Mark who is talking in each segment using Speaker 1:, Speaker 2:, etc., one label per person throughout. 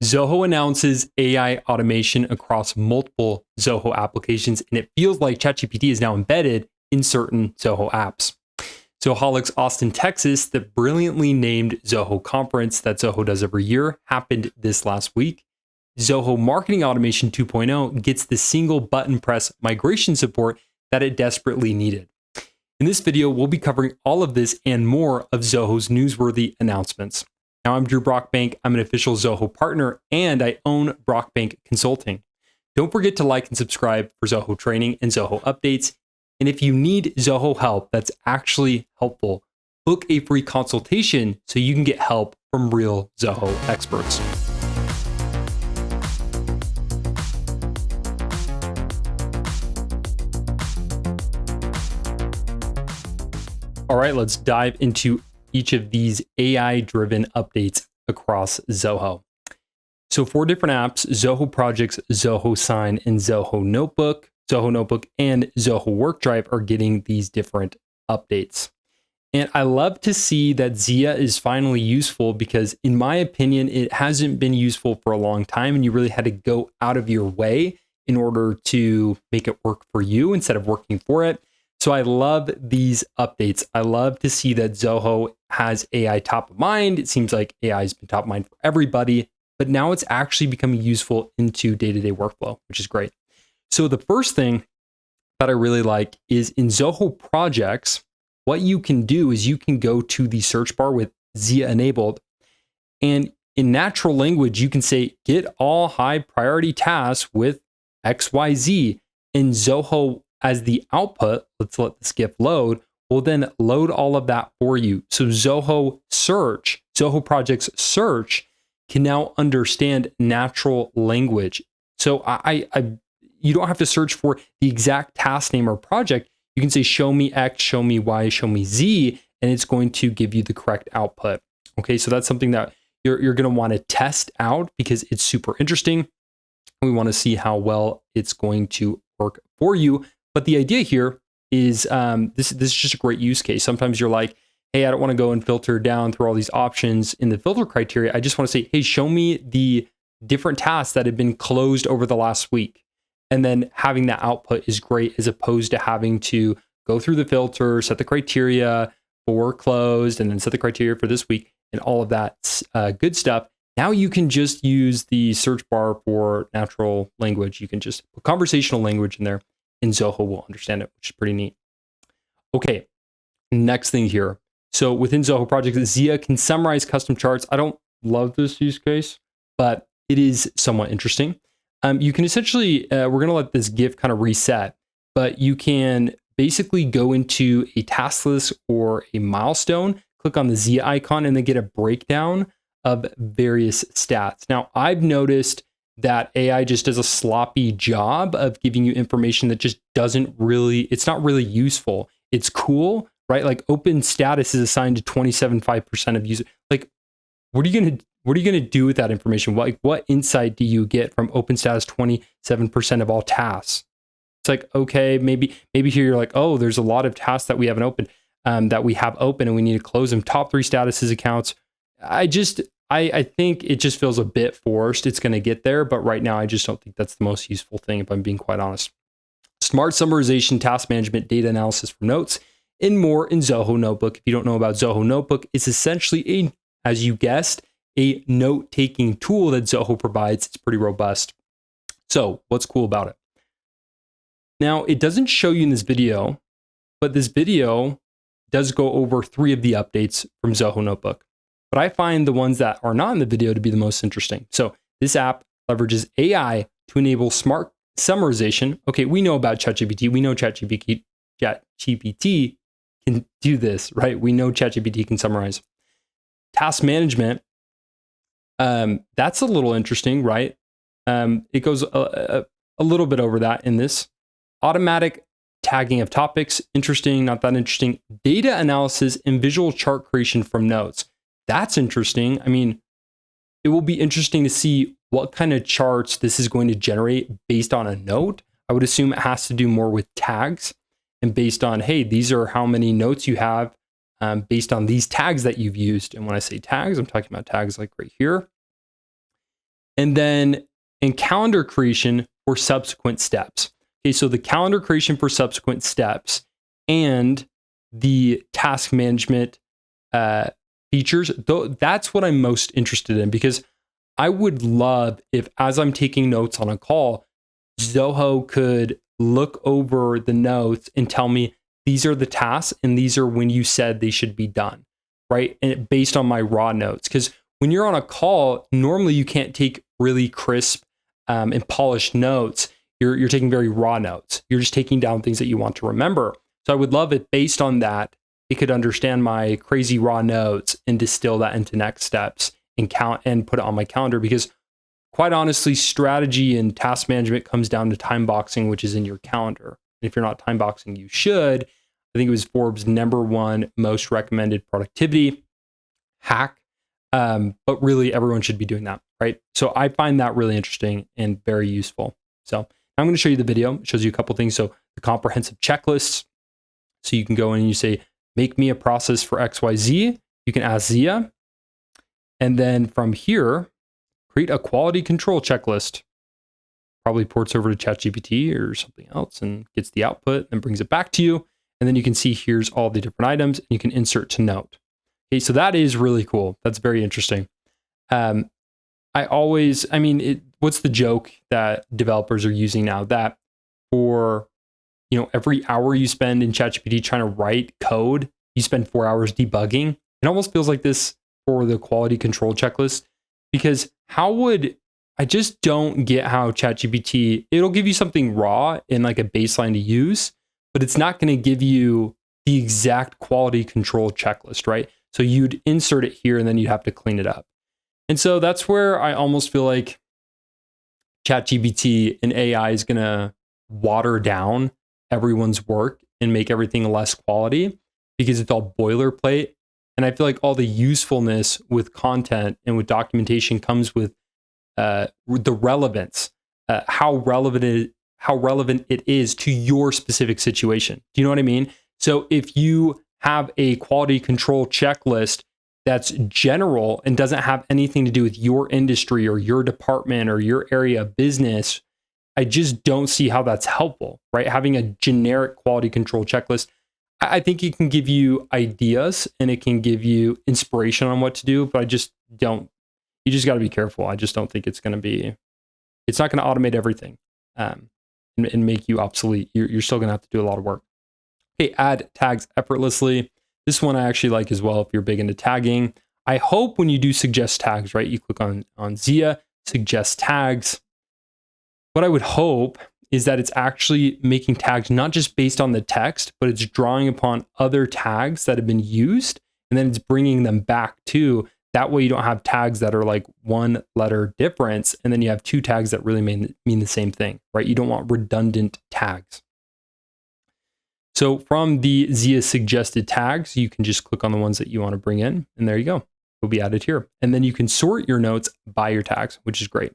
Speaker 1: Zoho announces AI automation across multiple Zoho applications, and it feels like ChatGPT is now embedded in certain Zoho apps. ZOHOLICS Austin, Texas, the brilliantly named Zoho conference that Zoho does every year, happened this last week. Zoho Marketing Automation 2.0 gets the single button press migration support that it desperately needed. In this video, we'll be covering all of this and more of Zoho's newsworthy announcements. Now, I'm Drew Brockbank. I'm an official Zoho partner, and I own Brockbank Consulting. Don't forget to like and subscribe for Zoho training and Zoho updates. And if you need Zoho help that's actually helpful, book a free consultation so you can get help from real Zoho experts. All right, let's dive into each of these AI-driven updates across Zoho. So 4 different apps: Zoho Projects, Zoho Sign, and Zoho Notebook. Zoho Notebook and Zoho WorkDrive are getting these different updates. And I love to see that ZIA is finally useful because, in my opinion, it hasn't been useful for a long time, and you really had to go out of your way in order to make it work for you instead of working for it. So I love these updates. I love to see that Zoho has AI top of mind. It seems like AI has been top of mind for everybody, but now it's actually becoming useful into day-to-day workflow, which is great. So the first thing that I really like is in Zoho Projects, what you can do is you can go to the search bar with ZIA enabled, and in natural language, you can say, get all high priority tasks with XYZ, and Zoho as the output, let's let the skiff load, will then load all of that for you. So Zoho Search, Zoho Projects Search can now understand natural language. So you don't have to search for the exact task name or project. You can say, show me X, show me Y, show me Z, and it's going to give you the correct output. Okay, so that's something that you're going to want to test out because it's super interesting. We want to see how well it's going to work for you. But the idea here is this is just a great use case. Sometimes you're like, hey, I don't want to go and filter down through all these options in the filter criteria. I just want to say, hey, show me the different tasks that have been closed over the last week. And then having that output is great as opposed to having to go through the filter, set the criteria for closed, and then set the criteria for this week and all of that good stuff. Now you can just use the search bar for natural language. You can just put conversational language in there, and Zoho will understand it, which is pretty neat. Okay, next thing here. So within Zoho Projects, ZIA can summarize custom charts. I don't love this use case, but it is somewhat interesting. You can essentially, we're going to let this GIF kind of reset, but you can basically go into a task list or a milestone, click on the ZIA icon, and then get a breakdown of various stats. Now, I've noticed that AI just does a sloppy job of giving you information that just doesn't really, it's not really useful. It's cool, right? Like open status is assigned to 27.5% of users. Like, what are you going to do with that information? What insight do you get from open status 27% of all tasks? It's like, okay, maybe here you're like, oh, there's a lot of tasks that we haven't opened, that we have open and we need to close them. Top 3 statuses accounts. I think it just feels a bit forced. It's going to get there, but right now I just don't think that's the most useful thing, if I'm being quite honest. Smart summarization, task management, data analysis from notes, and more in Zoho Notebook. If you don't know about Zoho Notebook, it's essentially as you guessed, a note-taking tool that Zoho provides. It's pretty robust. So what's cool about it? Now, it doesn't show you in this video, but this video does go over 3 of the updates from Zoho Notebook. But I find the ones that are not in the video to be the most interesting. So this app leverages AI to enable smart summarization. Okay, we know about ChatGPT. We know ChatGPT can do this, right? We know ChatGPT can summarize. Task management, that's a little interesting, right? It goes a little bit over that in this. Automatic tagging of topics, interesting, not that interesting. Data analysis and visual chart creation from notes. That's interesting. I mean, it will be interesting to see what kind of charts this is going to generate based on a note. I would assume it has to do more with tags and based on, hey, these are how many notes you have based on these tags that you've used. And when I say tags, I'm talking about tags like right here. and then in calendar creation for subsequent steps. Okay, so the calendar creation for subsequent steps and the task management features, that's what I'm most interested in, because I would love if, as I'm taking notes on a call, Zoho could look over the notes and tell me these are the tasks and these are when you said they should be done, right? And based on my raw notes, because when you're on a call, normally you can't take really crisp and polished notes. You're taking very raw notes. You're just taking down things that you want to remember. So I would love it based on that, it could understand my crazy raw notes and distill that into next steps and count and put it on my calendar. Because quite honestly, strategy and task management comes down to time boxing, which is in your calendar. And if you're not time boxing, you should. I think it was Forbes' #1 most recommended productivity hack. But really, everyone should be doing that, right? So I find that really interesting and very useful. So I'm going to show you the video. It shows you a couple things. So the comprehensive checklists. So you can go in and you say, make me a process for XYZ. You can ask Zia. And then from here, create a quality control checklist. Probably ports over to ChatGPT or something else and gets the output and brings it back to you. And then you can see here's all the different items and you can insert to note. Okay, so that is really cool. That's very interesting. What's the joke that developers are using now? That for, every hour you spend in ChatGPT trying to write code, you spend 4 hours debugging. It almost feels like this for the quality control checklist, because I just don't get how ChatGPT, it'll give you something raw in like a baseline to use, but it's not going to give you the exact quality control checklist, right? So you'd insert it here and then you'd have to clean it up. And so that's where I almost feel like ChatGPT and AI is going to water down everyone's work and make everything less quality because it's all boilerplate. And I feel like all the usefulness with content and with documentation comes with the relevance, how relevant it is to your specific situation. Do you know what I mean? So if you have a quality control checklist that's general and doesn't have anything to do with your industry or your department or your area of business, I just don't see how that's helpful, right? Having a generic quality control checklist, I think it can give you ideas and it can give you inspiration on what to do, but you just got to be careful. I just don't think it's not going to automate everything and make you obsolete. You're still going to have to do a lot of work. Okay, add tags effortlessly. This one I actually like as well if you're big into tagging. I hope when you do suggest tags, right, you click on Zia, suggest tags. What I would hope is that it's actually making tags not just based on the text, but it's drawing upon other tags that have been used, and then it's bringing them back to. That way you don't have tags that are like one letter difference, and then you have two tags that really mean the same thing, right? You don't want redundant tags. So from the Zia suggested tags, you can just click on the ones that you want to bring in, and there you go. It'll be added here. And then you can sort your notes by your tags, which is great.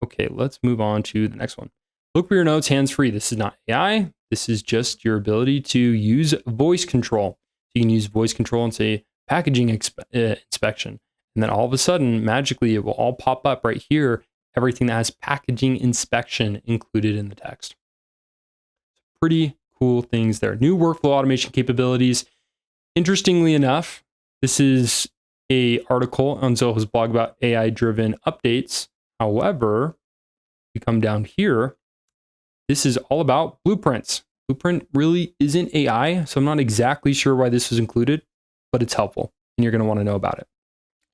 Speaker 1: Okay, let's move on to the next one. Look for your notes hands-free. This is not AI. This is just your ability to use voice control. So you can use voice control and say packaging inspection. And then all of a sudden, magically, it will all pop up right here, everything that has packaging inspection included in the text. Pretty cool things there. New workflow automation capabilities. Interestingly enough, this is an article on Zoho's blog about AI-driven updates. However, you come down here, this is all about blueprints. Blueprint really isn't AI, so I'm not exactly sure why this was included, but it's helpful, and you're going to want to know about it.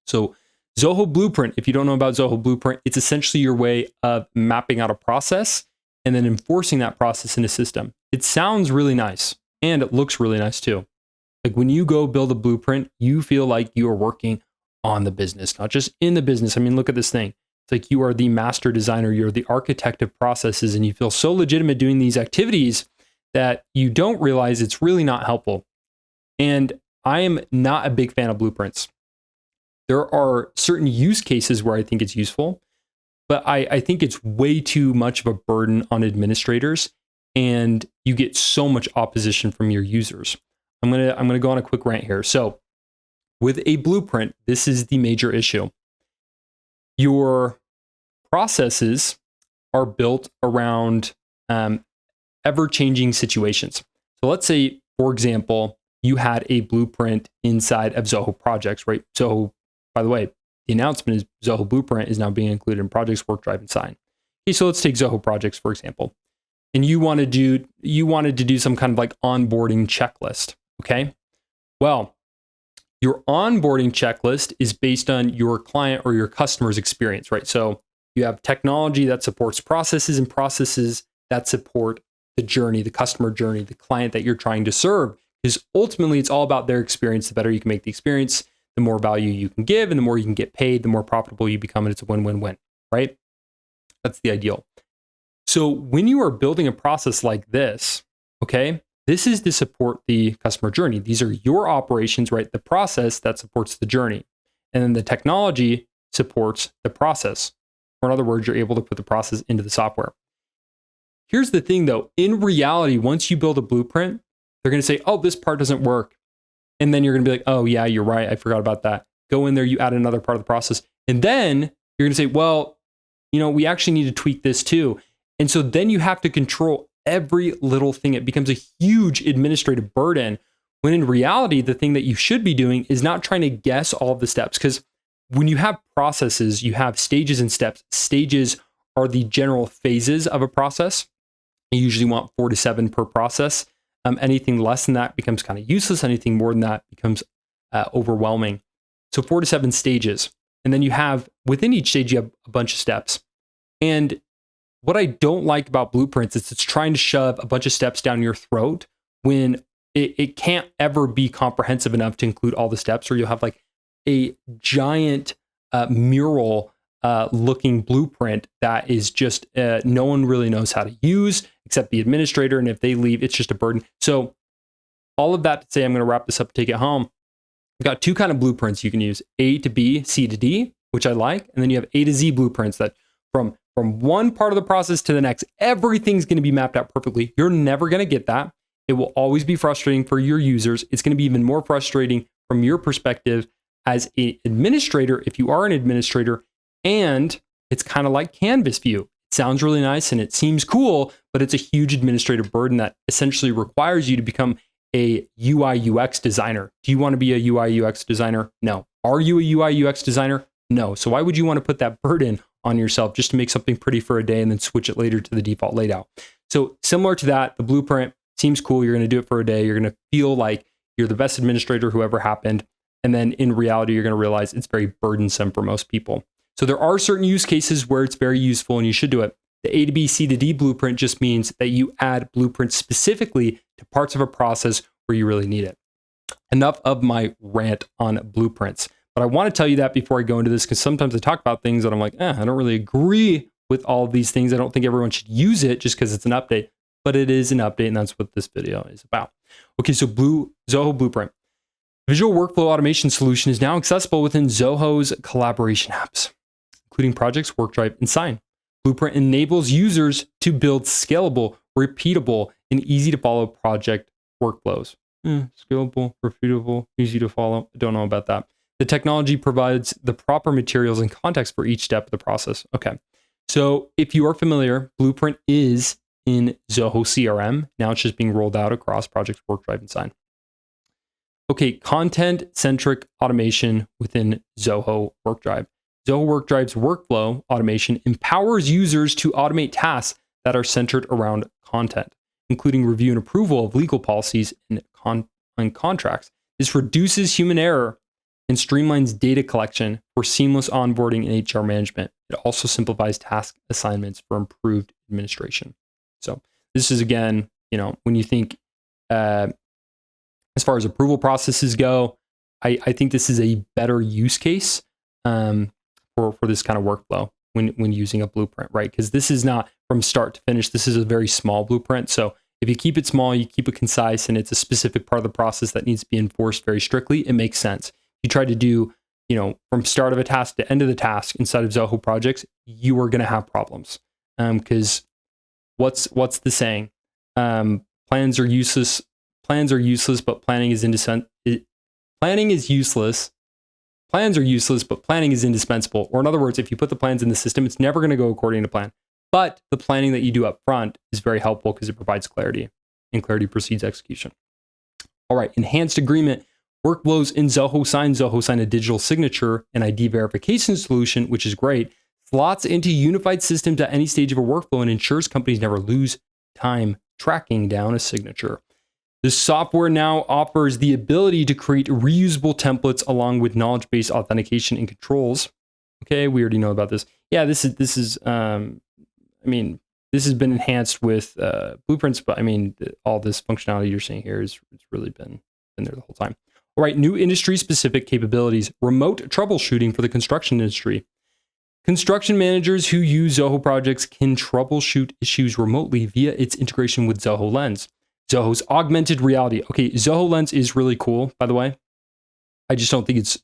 Speaker 1: So Zoho Blueprint, if you don't know about Zoho Blueprint, it's essentially your way of mapping out a process and then enforcing that process in a system. It sounds really nice, and it looks really nice too. Like when you go build a blueprint, you feel like you are working on the business, not just in the business. I mean, look at this thing. It's like you are the master designer, you're the architect of processes, and you feel so legitimate doing these activities that you don't realize it's really not helpful. And I am not a big fan of blueprints. There are certain use cases where I think it's useful, but I think it's way too much of a burden on administrators, and you get so much opposition from your users. I'm gonna go on a quick rant here. So with a blueprint, this is the major issue. your processes are built around ever-changing situations. So let's say, for example, you had a blueprint inside of Zoho projects, right? So, by the way, the announcement is Zoho Blueprint is now being included in projects, work, drive, and sign. Okay, so let's take Zoho projects, for example. And you wanted to do some kind of like onboarding checklist, okay? Well, your onboarding checklist is based on your client or your customer's experience, right? So you have technology that supports processes and processes that support the journey, the customer journey, the client that you're trying to serve. Because ultimately, it's all about their experience. The better you can make the experience, the more value you can give, and the more you can get paid, the more profitable you become, and it's a win-win-win, right? That's the ideal. So when you are building a process like this, okay, this is to support the customer journey. These are your operations, right? The process that supports the journey. And then the technology supports the process. Or in other words, you're able to put the process into the software. Here's the thing though, in reality, once you build a blueprint, they're going to say, oh, this part doesn't work. And then you're going to be like, oh yeah, you're right. I forgot about that. Go in there, you add another part of the process. And then you're going to say, well, we actually need to tweak this too. And so then you have to control every little thing. It becomes a huge administrative burden, when in reality, the thing that you should be doing is not trying to guess all of the steps. Because when you have processes, you have stages and steps. Stages are the general phases of a process. You usually want 4 to 7 per process. Anything less than that becomes kind of useless. Anything more than that becomes overwhelming. So 4 to 7 stages. And then you have, within each stage, you have a bunch of steps. And what I don't like about blueprints is it's trying to shove a bunch of steps down your throat when it can't ever be comprehensive enough to include all the steps, or you'll have like a giant mural looking blueprint that is just no one really knows how to use except the administrator. And if they leave, it's just a burden. So all of that to say, I'm going to wrap this up, take it home. I've got 2 kind of blueprints you can use: A to B, C to D, which I like. And then you have A to Z blueprints that from one part of the process to the next, everything's going to be mapped out perfectly. You're never going to get that. It will always be frustrating for your users. It's going to be even more frustrating from your perspective as an administrator, if you are an administrator. And it's kind of like Canvas view. It sounds really nice and it seems cool, but it's a huge administrative burden that essentially requires you to become a UI UX designer. Do you want to be a UI UX designer? No. Are you a UI UX designer? No. So why would you want to put that burden on yourself just to make something pretty for a day and then switch it later to the default layout? So similar to that, the blueprint seems cool. You're going to do it for a day. You're going to feel like you're the best administrator who ever happened. And then in reality, you're going to realize it's very burdensome for most people. So there are certain use cases where it's very useful and you should do it. The A to B, C to D blueprint just means that you add blueprints specifically to parts of a process where you really need it. Enough of my rant on blueprints. But I want to tell you that before I go into this, because sometimes I talk about things that I'm like, I don't really agree with all of these things. I don't think everyone should use it just because it's an update, but it is an update, and that's what this video is about. Okay, so Zoho Blueprint. Visual workflow automation solution is now accessible within Zoho's collaboration apps, including projects, work, drive, and sign. Blueprint enables users to build scalable, repeatable, and easy to follow project workflows. Scalable, repeatable, easy to follow. I don't know about that. The technology provides the proper materials and context for each step of the process. Okay. So if you are familiar, Blueprint is in Zoho CRM. Now it's just being rolled out across projects, work, drive, and sign. Okay. Content-centric automation within Zoho WorkDrive. Zoho WorkDrive's workflow automation empowers users to automate tasks that are centered around content, including review and approval of legal policies and contracts. This reduces human error and streamlines data collection for seamless onboarding and HR management. It also simplifies task assignments for improved administration. So this is, again, when you think as far as approval processes go, I think this is a better use case for this kind of workflow when using a blueprint, right? Because this is not from start to finish. This is a very small blueprint. So if you keep it small, you keep it concise, and it's a specific part of the process that needs to be enforced very strictly, it makes sense. You try to do, from start of a task to end of the task inside of Zoho projects, you are going to have problems. Because what's the saying? Plans are useless. Plans are useless, but planning is useless. plans are useless, but planning is indispensable. Or in other words, if you put the plans in the system, it's never going to go according to plan. But the planning that you do up front is very helpful because it provides clarity, and clarity precedes execution. All right, enhanced agreement workflows in Zoho Sign a digital signature and ID verification solution, which is great, slots into unified systems at any stage of a workflow and ensures companies never lose time tracking down a signature. The software now offers the ability to create reusable templates along with knowledge-based authentication and controls. Okay, we already know about this. Yeah, this is this has been enhanced with blueprints, but all this functionality you're seeing here it's really been there the whole time. All right, new industry-specific capabilities, remote troubleshooting for the construction industry. Construction managers who use Zoho projects can troubleshoot issues remotely via its integration with Zoho Lens. Zoho's augmented reality. Okay, Zoho Lens is really cool, by the way. I just don't think it's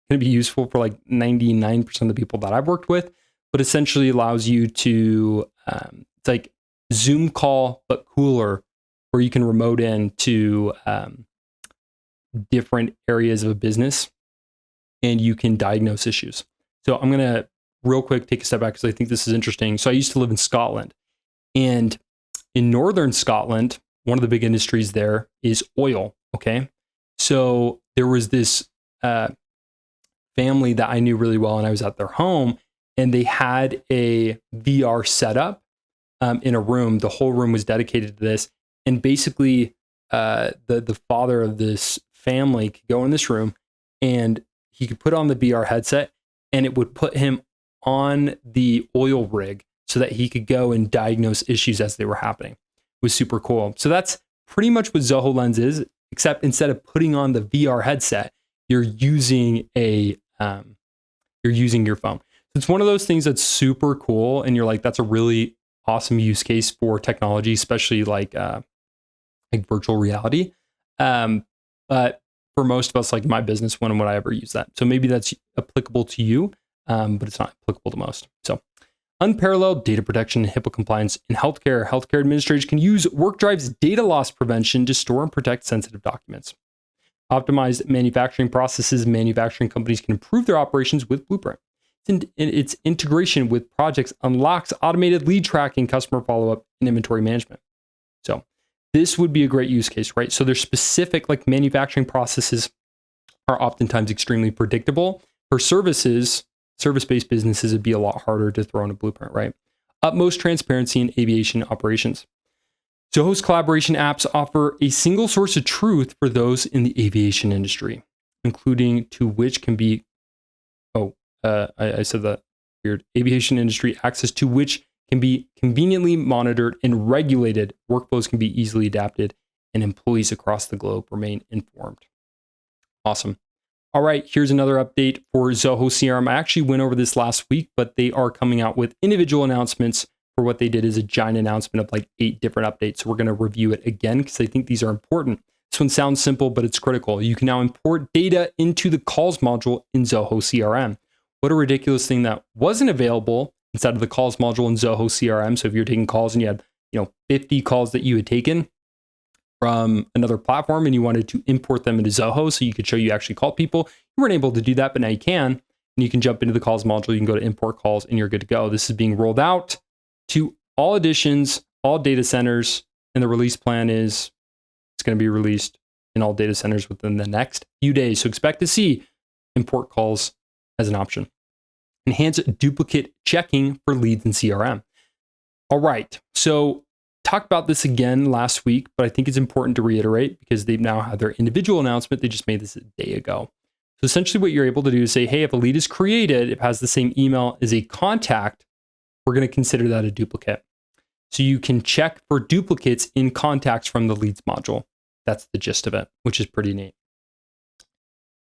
Speaker 1: going to be useful for like 99% of the people that I've worked with, but essentially allows you to, it's like Zoom call, but cooler, where you can remote in to different areas of a business and you can diagnose issues. So I'm going to real quick take a step back because I think this is interesting. So I used to live in Scotland, and in northern Scotland, one of the big industries there is oil. Okay. So there was this family that I knew really well, and I was at their home, and they had a VR setup in a room. The whole room was dedicated to this. And basically, the father of this family could go in this room and he could put on the VR headset, and it would put him on the oil rig so that he could go and diagnose issues as they were happening. It was super cool. So that's pretty much what Zoho Lens is, except instead of putting on the VR headset, you're using your phone. So it's one of those things that's super cool, and you're like, that's a really awesome use case for technology, especially like virtual reality. But for most of us, like my business, when would I ever use that? So maybe that's applicable to you, but it's not applicable to most. So unparalleled data protection and HIPAA compliance in healthcare. Healthcare administrators can use WorkDrive's data loss prevention to store and protect sensitive documents. Optimized manufacturing processes. Manufacturing companies can improve their operations with Blueprint. Its integration with projects unlocks automated lead tracking, customer follow-up, and inventory management. So this would be a great use case, right? So their specific like manufacturing processes are oftentimes extremely predictable. For services, service-based businesses, it'd be a lot harder to throw in a Blueprint, right? Utmost transparency in aviation operations. Zoho's collaboration apps offer a single source of truth for those in the aviation industry, including to which can be, I said that weird, aviation industry, access to which can be conveniently monitored and regulated. Workflows can be easily adapted, and employees across the globe remain informed. Awesome. All right, here's another update for Zoho CRM. I actually went over this last week, but they are coming out with individual announcements for what they did as a giant announcement of like 8 different updates. So we're going to review it again because I think these are important. This one sounds simple, but it's critical. You can now import data into the calls module in Zoho CRM. What a ridiculous thing that wasn't available inside of the calls module in Zoho CRM. So if you're taking calls and you had 50 calls that you had taken from another platform and you wanted to import them into Zoho so you could show you actually called people, you weren't able to do that, but now you can. And you can jump into the calls module, you can go to import calls, and you're good to go. This is being rolled out to all editions, all data centers, and the release plan is it's going to be released in all data centers within the next few days. So expect to see import calls as an option. Enhance duplicate checking for leads in CRM. All right, so talked about this again last week, but I think it's important to reiterate because they've now had their individual announcement. They just made this a day ago. So essentially what you're able to do is say, hey, if a lead is created, it has the same email as a contact, we're going to consider that a duplicate. So you can check for duplicates in contacts from the leads module. That's the gist of it, which is pretty neat.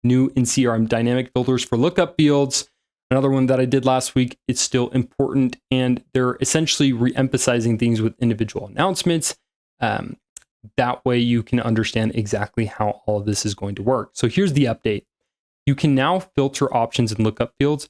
Speaker 1: New in CRM dynamic filters for lookup fields. Another one that I did last week, it's still important, and they're essentially re-emphasizing things with individual announcements. That way you can understand exactly how all of this is going to work. So here's the update. You can now filter options in lookup fields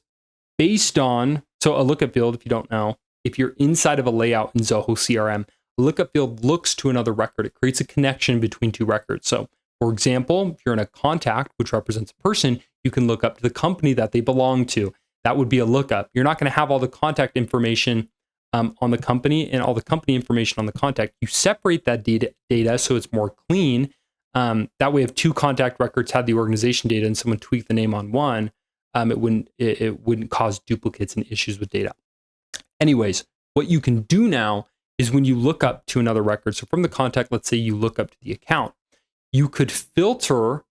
Speaker 1: based on, so a lookup field, if you don't know, if you're inside of a layout in Zoho CRM, a lookup field looks to another record. It creates a connection between two records. So for example, if you're in a contact, which represents a person, you can look up to the company that they belong to. That would be a lookup. You're not going to have all the contact information on the company and all the company information on the contact. You separate that data so it's more clean. That way, if two contact records had the organization data and someone tweaked the name on one, it wouldn't cause duplicates and issues with data. Anyways, what you can do now is when you look up to another record, so from the contact, let's say you look up to the account, you could filter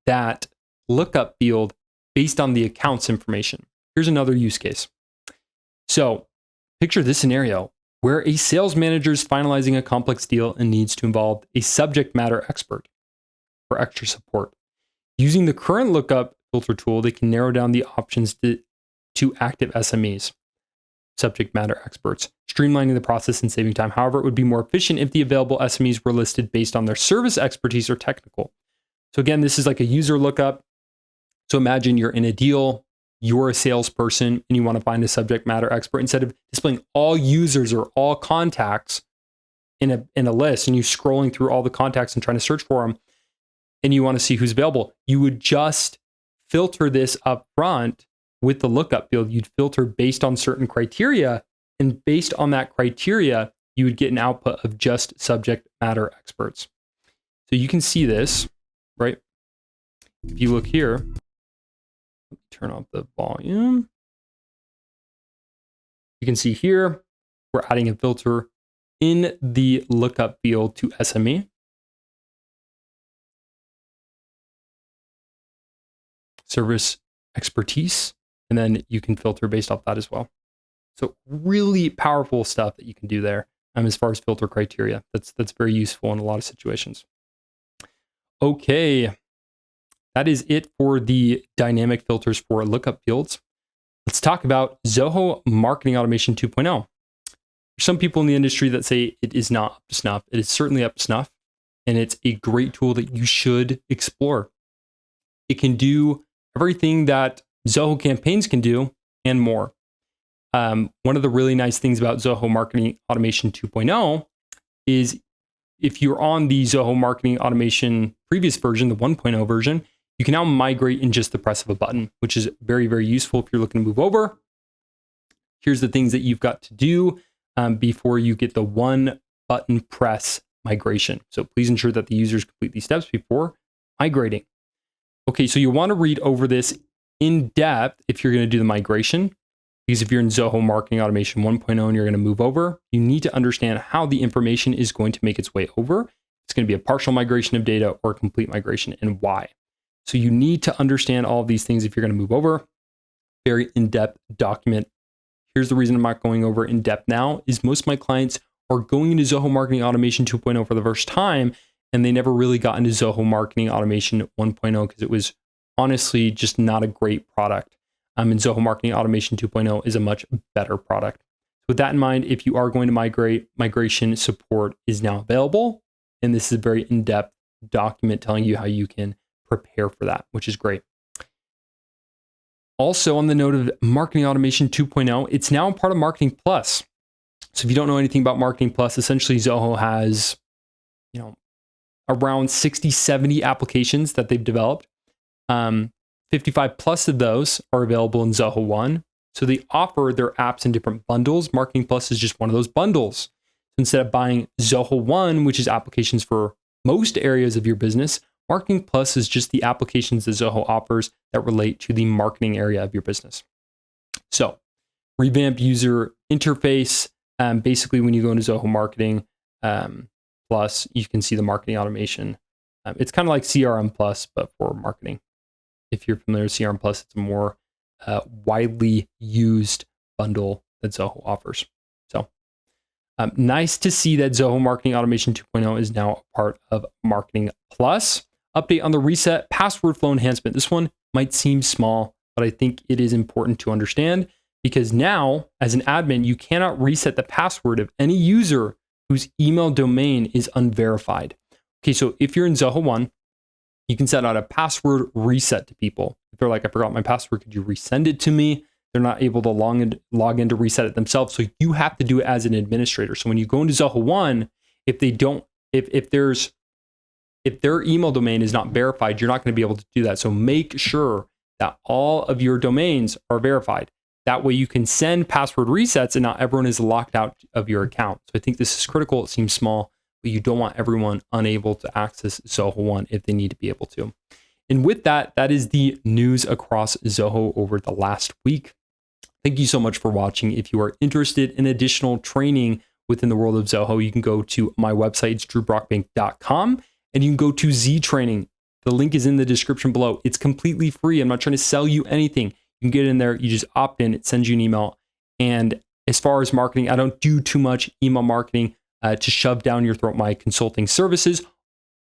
Speaker 1: that lookup field based on the account's information. Here's another use case. So picture this scenario where a sales manager is finalizing a complex deal and needs to involve a subject matter expert for extra support. Using the current lookup filter tool, they can narrow down the options to active SMEs, subject matter experts, streamlining the process and saving time. However, it would be more efficient if the available SMEs were listed based on their service expertise or technical. So again, this is like a user lookup. So imagine you're in a deal, you're a salesperson, and you want to find a subject matter expert. Instead of displaying all users or all contacts in a list, and you scrolling through all the contacts and trying to search for them, and you want to see who's available, you would just filter this up front with the lookup field. You'd filter based on certain criteria, and based on that criteria, you would get an output of just subject matter experts. So you can see this, right? If you look here, let me turn off the volume. You can see here, we're adding a filter in the lookup field to SME. Service expertise, and then you can filter based off that as well. So really powerful stuff that you can do there as far as filter criteria. That's very useful in a lot of situations. Okay, that is it for the dynamic filters for lookup fields. Let's talk about Zoho Marketing Automation 2.0. There's some people in the industry that say it is not up to snuff. It is certainly up to snuff, and it's a great tool that you should explore. It can do everything that Zoho campaigns can do and more. One of the really nice things about Zoho Marketing Automation 2.0 is if you're on the Zoho Marketing Automation previous version, the 1.0 version, you can now migrate in just the press of a button, which is very, very useful if you're looking to move over. Here's the things that you've got to do before you get the one button press migration. So please ensure that the users complete these steps before migrating. Okay, so you want to read over this in depth if you're going to do the migration, because if you're in Zoho Marketing Automation 1.0 and you're going to move over, you need to understand how the information is going to make its way over. It's going to be a partial migration of data or a complete migration, and why. So you need to understand all of these things if you're going to move over. Very in-depth document. Here's the reason I'm not going over in depth now is most of my clients are going into Zoho Marketing Automation 2.0 for the first time, and they never really got into Zoho Marketing Automation 1.0 because it was honestly just not a great product. And Zoho Marketing Automation 2.0 is a much better product. With that in mind, if you are going to migrate, migration support is now available. And this is a very in-depth document telling you how you can prepare for that, which is great. Also, on the note of Marketing Automation 2.0, it's now a part of Marketing Plus. So if you don't know anything about Marketing Plus, essentially Zoho has, around 60, 70 applications that they've developed. 55 plus of those are available in Zoho One. So they offer their apps in different bundles. Marketing Plus is just one of those bundles. Instead of buying Zoho One, which is applications for most areas of your business, Marketing Plus is just the applications that Zoho offers that relate to the marketing area of your business. So revamped user interface. Basically, when you go into Zoho Marketing Plus, you can see the marketing automation. It's kind of like CRM Plus, but for marketing. If you're familiar with CRM Plus, it's a more widely used bundle that Zoho offers. So nice to see that Zoho Marketing Automation 2.0 is now a part of Marketing Plus. Update on the reset password flow enhancement. This one might seem small, but I think it is important to understand because now, as an admin, you cannot reset the password of any user whose email domain is unverified. Okay, so if you're in Zoho One, you can set out a password reset to people. If they're like, I forgot my password, could you resend it to me? They're not able to log in to reset it themselves. So you have to do it as an administrator. So when you go into Zoho One, if their email domain is not verified, you're not going to be able to do that. So make sure that all of your domains are verified. That way you can send password resets and not everyone is locked out of your account. So I think this is critical. It seems small, but you don't want everyone unable to access Zoho One if they need to be able to. And with that, that is the news across Zoho over the last week. Thank you so much for watching. If you are interested in additional training within the world of Zoho, you can go to my website, it's drewbrockbank.com, and you can go to Z Training. The link is in the description below. It's completely free. I'm not trying to sell you anything. You can get in there, you just opt in, it sends you an email. And as far as marketing, I don't do too much email marketing to shove down your throat my consulting services.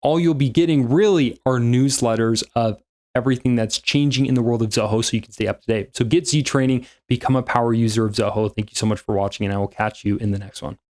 Speaker 1: All you'll be getting really are newsletters of everything that's changing in the world of Zoho so you can stay up to date. So get Z Training, become a power user of Zoho. Thank you so much for watching, and I will catch you in the next one.